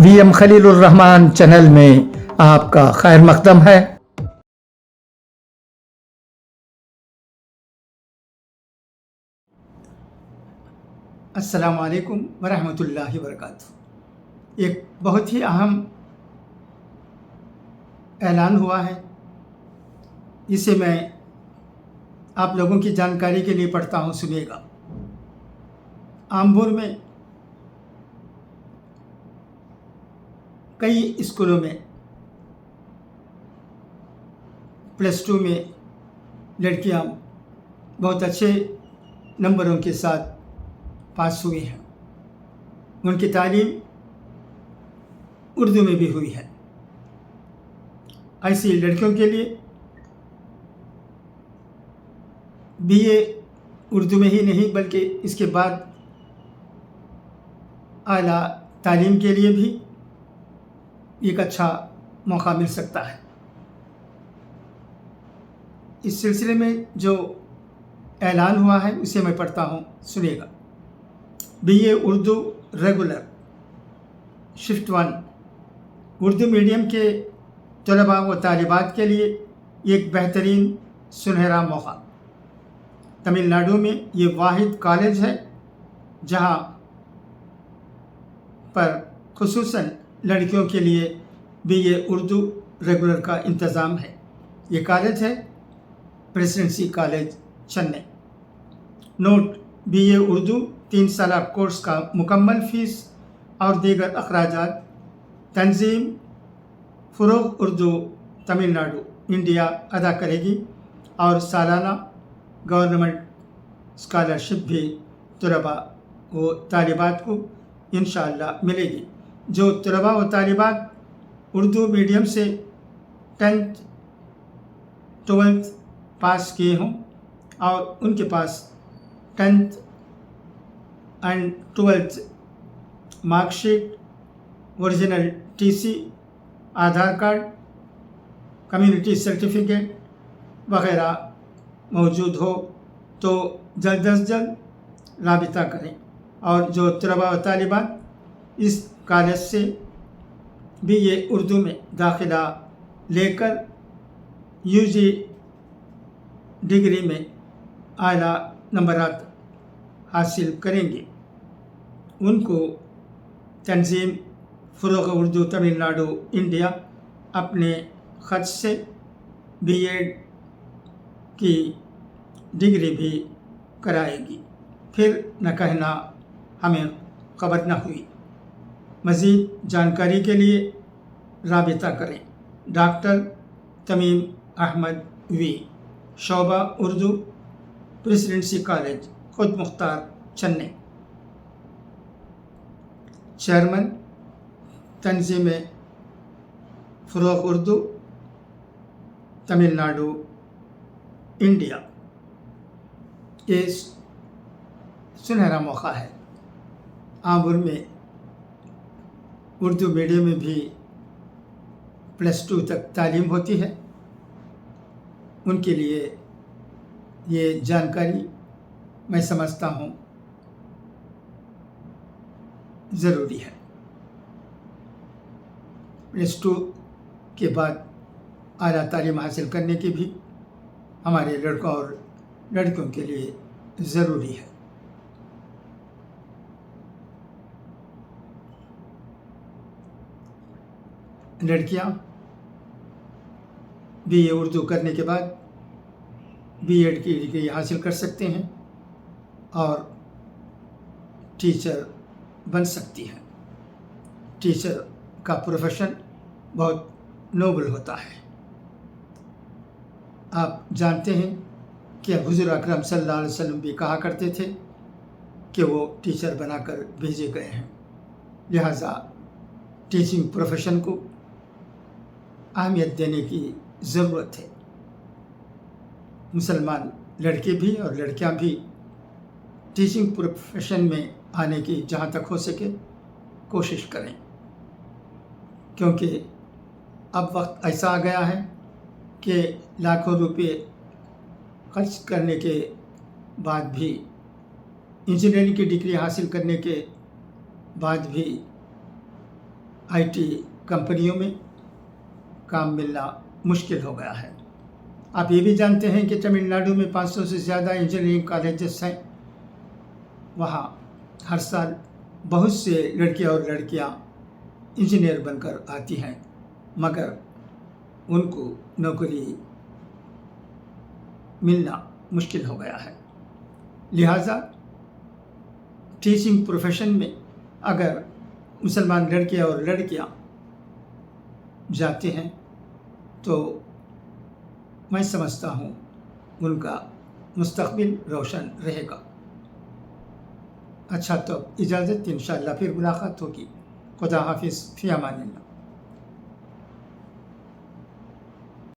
VM Khalilur Rahman channel में आपका खैर मकदम है। अस्सलामु अलैकुम वरहमतुल्लाहि वबरकातुहू। एक बहुत ही अहम ऐलान हुआ है, इसे मैं आप लोगों की जानकारी के लिए पढ़ता हूँ, सुनिएगा। आमबूर में कई स्कूलों में +2 में लड़कियाँ बहुत अच्छे नंबरों के साथ पास हुई हैं। उनकी तालीम उर्दू में भी हुई है। ऐसी लड़कियों के लिए BA उर्दू में ही नहीं बल्कि इसके बाद आला तालीम के लिए भी एक अच्छा मौका मिल सकता है। इस सिलसिले में जो ऐलान हुआ है उसे मैं पढ़ता हूँ, सुनिएगा। BA Urdu regular shift 1 Urdu medium के तलबा व तालिबात के लिए एक बेहतरीन सुनहरा मौका। तमिलनाडु में ये वाहिद कॉलेज है जहाँ पर खुसूसन लड़कियों के लिए BA उर्दू रेगुलर का इंतज़ाम है। ये कॉलेज है presidency college, Chennai. Note: BA Urdu 3 साल कोर्स का मुकम्मल फ़ीस और दीगर अखराजात तंजीम फ़रोग़ उर्दू तमिलनाडु इंडिया अदा करेगी और सालाना गवर्नमेंट स्कॉलरशिप भी तलबा व तालिबात को इंशाअल्लाह मिलेगी। जो तलबा व तालिबात उर्दू मीडियम से 10th 12th पास किए हों और उनके पास 10th and 12th marksheet, original TC, Aadhaar card, community certificate वगैरह मौजूद हो तो जल्द अज जल्द राबिता करें। और जो तलबा व तालिबात इस कॉलेज से BA उर्दू में दाखिला लेकर UG डिग्री में आला नंबरात हासिल करेंगे, उनको तंजीम फ़रोग़ उर्दू तमिलनाडु इंडिया अपने ख़र्च से BEd की डिग्री भी कराएगी। फिर न कहना हमें खबर न हुई। मज़ीद जानकारी के लिए राबिता करें। डॉक्टर तमीम अहमद V, शोबा उर्दू, प्रेसिडेंसी कॉलेज, खुद मुख्तार, चेन्नई। चेयरमैन तंजीम फ़रोग़ उर्दू तमिलनाडु इंडिया। ये सुनहरा मौका है। आमबूर में उर्दू मीडियम में भी +2 तक तालीम होती है। उनके लिए ये जानकारी मैं समझता हूँ ज़रूरी है। +2 के बाद आला तालीम हासिल करने की भी हमारे लड़कों और लड़कियों के लिए ज़रूरी है। लड़कियां BA उर्दू करने के बाद BEd की डिग्री हासिल कर सकते हैं और टीचर बन सकती हैं। टीचर का प्रोफेशन बहुत नोबल होता है। आप जानते हैं कि हुज़ूर अकरम सल्लल्लाहु अलैहि वसल्लम भी कहा करते थे कि वो टीचर बनाकर भेजे गए हैं। लिहाजा टीचिंग प्रोफेशन को अहमियत देने की ज़रूरत है। मुसलमान लड़के भी और लड़कियां भी टीचिंग प्रोफेशन में आने की जहाँ तक हो सके कोशिश करें, क्योंकि अब वक्त ऐसा आ गया है कि लाखों रुपए खर्च करने के बाद भी, इंजीनियरिंग की डिग्री हासिल करने के बाद भी IT कंपनियों में काम मिलना मुश्किल हो गया है। आप ये भी जानते हैं कि तमिलनाडु में 500 से ज़्यादा इंजीनियरिंग कॉलेजेस हैं। वहाँ हर साल बहुत से लड़कियाँ और लड़कियाँ इंजीनियर बनकर आती हैं, मगर उनको नौकरी मिलना मुश्किल हो गया है। लिहाजा टीचिंग प्रोफेशन में अगर मुसलमान लड़कियाँ और लड़कियाँ जाते हैं तो मैं समझता हूँ उनका मुस्तक़बिल रोशन रहेगा। अच्छा, तो इजाज़त, इंशाअल्लाह फिर मुलाकात होगी। खुदा हाफिज़, फ़ी अमानिल्लाह।